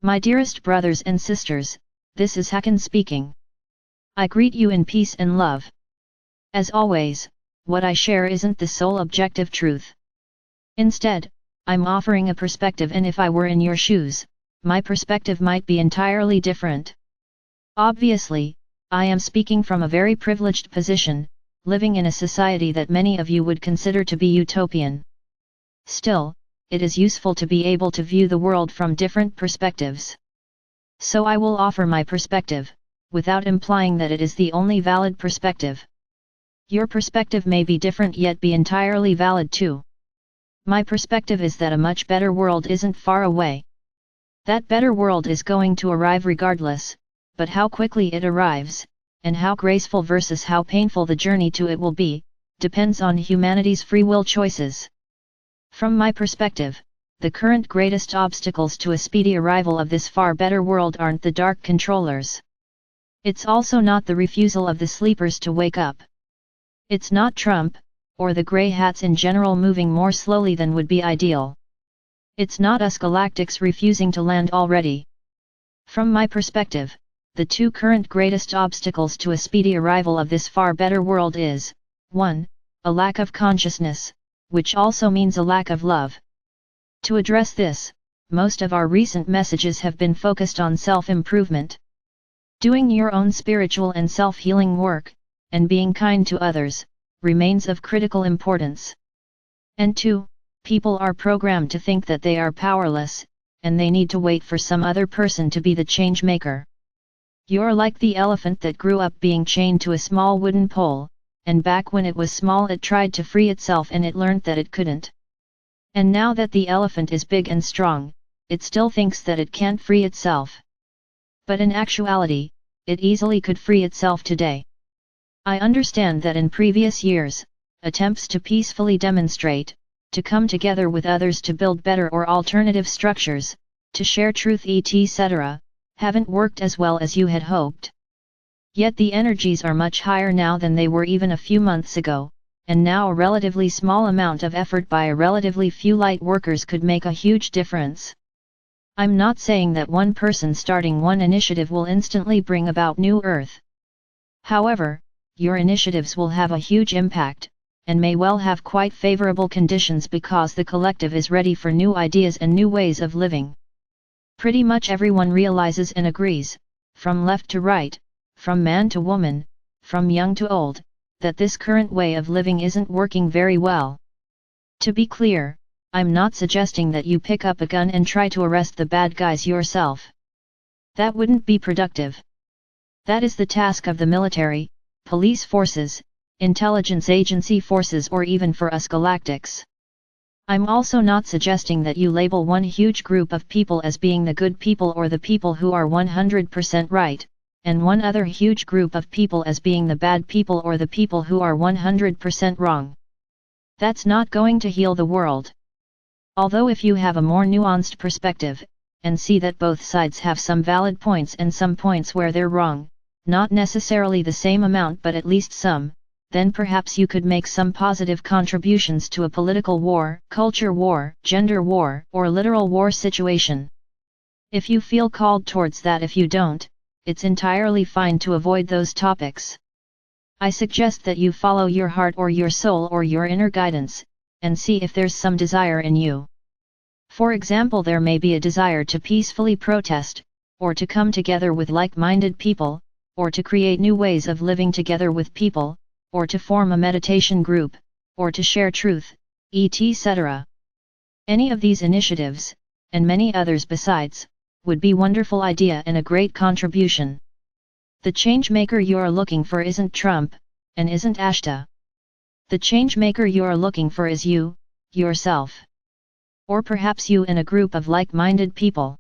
My dearest brothers and sisters, this is Hakann speaking. I greet you in peace and love. As always, what I share isn't the sole objective truth. Instead, I'm offering a perspective, and if I were in your shoes, my perspective might be entirely different. Obviously, I am speaking from a very privileged position, living in a society that many of you would consider to be utopian. Still, it is useful to be able to view the world from different perspectives. So I will offer my perspective, without implying that it is the only valid perspective. Your perspective may be different yet be entirely valid too. My perspective is that a much better world isn't far away. That better world is going to arrive regardless, but how quickly it arrives, and how graceful versus how painful the journey to it will be, depends on humanity's free will choices. From my perspective, the current greatest obstacles to a speedy arrival of this far better world aren't the dark controllers. It's also not the refusal of the sleepers to wake up. It's not Trump, or the grey hats in general moving more slowly than would be ideal. It's not us Galactics refusing to land already. From my perspective, the two current greatest obstacles to a speedy arrival of this far better world is, 1. A lack of consciousness, which also means a lack of love. To address this, most of our recent messages have been focused on self-improvement. Doing your own spiritual and self-healing work, and being kind to others, remains of critical importance. And 2, people are programmed to think that they are powerless, and they need to wait for some other person to be the change maker. You're like the elephant that grew up being chained to a small wooden pole, and back when it was small it tried to free itself and it learned that it couldn't. And now that the elephant is big and strong, it still thinks that it can't free itself. But in actuality, it easily could free itself today. I understand that in previous years, attempts to peacefully demonstrate, to come together with others to build better or alternative structures, to share truth etc., haven't worked as well as you had hoped. Yet the energies are much higher now than they were even a few months ago, and now a relatively small amount of effort by a relatively few light workers could make a huge difference. I'm not saying that one person starting one initiative will instantly bring about new Earth. However, your initiatives will have a huge impact, and may well have quite favorable conditions because the collective is ready for new ideas and new ways of living. Pretty much everyone realizes and agrees, from left to right, from man to woman, from young to old, that this current way of living isn't working very well. To be clear, I'm not suggesting that you pick up a gun and try to arrest the bad guys yourself. That wouldn't be productive. That is the task of the military, police forces, intelligence agency forces, or even for us Galactics. I'm also not suggesting that you label one huge group of people as being the good people or the people who are 100% right, and one other huge group of people as being the bad people or the people who are 100% wrong. That's not going to heal the world. Although if you have a more nuanced perspective, and see that both sides have some valid points and some points where they're wrong, not necessarily the same amount but at least some, then perhaps you could make some positive contributions to a political war, culture war, gender war, or literal war situation. If you feel called towards that, if you don't, it's entirely fine to avoid those topics. I suggest that you follow your heart or your soul or your inner guidance, and see if there's some desire in you. For example, there may be a desire to peacefully protest, or to come together with like-minded people, or to create new ways of living together with people, or to form a meditation group, or to share truth, etc. Any of these initiatives, and many others besides, would be a wonderful idea and a great contribution. The changemaker you're looking for isn't Trump, and isn't Ashta. The changemaker you're looking for is you, yourself. Or perhaps you and a group of like-minded people.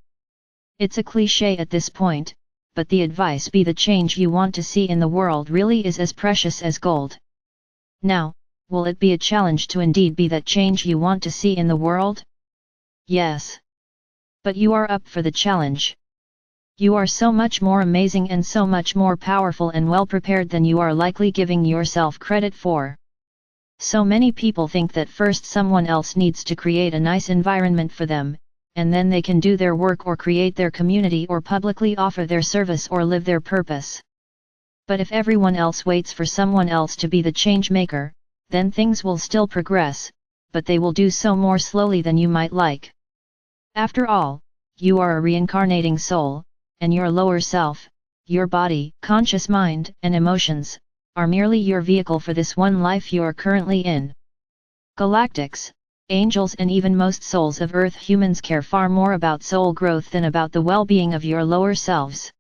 It's a cliché at this point, but the advice be the change you want to see in the world really is as precious as gold. Now, will it be a challenge to indeed be that change you want to see in the world? Yes. But you are up for the challenge. You are so much more amazing and so much more powerful and well prepared than you are likely giving yourself credit for. So many people think that first someone else needs to create a nice environment for them, and then they can do their work or create their community or publicly offer their service or live their purpose. But if everyone else waits for someone else to be the change maker, then things will still progress, but they will do so more slowly than you might like. After all, you are a reincarnating soul, and your lower self, your body, conscious mind, and emotions, are merely your vehicle for this one life you are currently in. Galactics, angels and even most souls of Earth humans care far more about soul growth than about the well-being of your lower selves.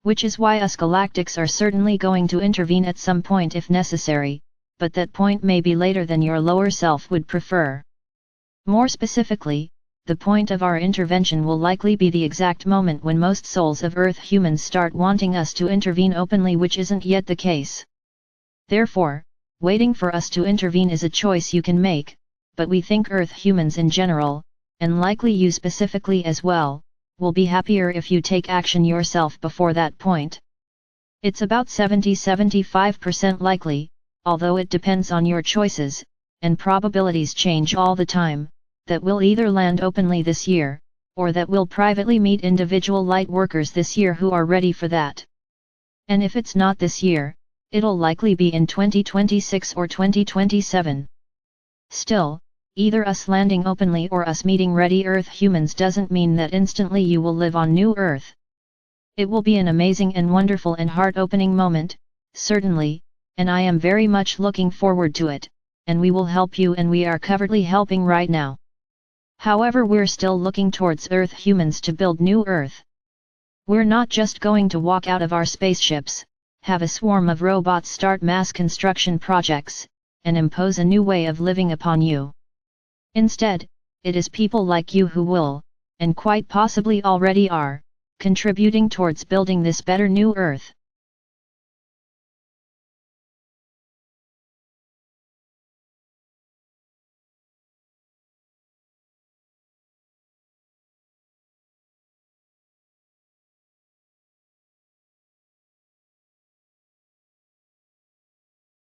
Which is why us Galactics are certainly going to intervene at some point if necessary, but that point may be later than your lower self would prefer. More specifically, the point of our intervention will likely be the exact moment when most souls of Earth humans start wanting us to intervene openly, which isn't yet the case. Therefore, waiting for us to intervene is a choice you can make, but we think Earth humans in general, and likely you specifically as well, will be happier if you take action yourself before that point. It's about 70–75% likely, although it depends on your choices, and probabilities change all the time, that will either land openly this year, or that will privately meet individual light workers this year who are ready for that. And if it's not this year, it'll likely be in 2026 or 2027. Still, either us landing openly or us meeting ready Earth humans doesn't mean that instantly you will live on New Earth. It will be an amazing and wonderful and heart-opening moment, certainly, and I am very much looking forward to it, and we will help you, and we are covertly helping right now. However, we're still looking towards Earth humans to build New Earth. We're not just going to walk out of our spaceships, have a swarm of robots start mass construction projects, and impose a new way of living upon you. Instead, it is people like you who will, and quite possibly already are, contributing towards building this better New Earth.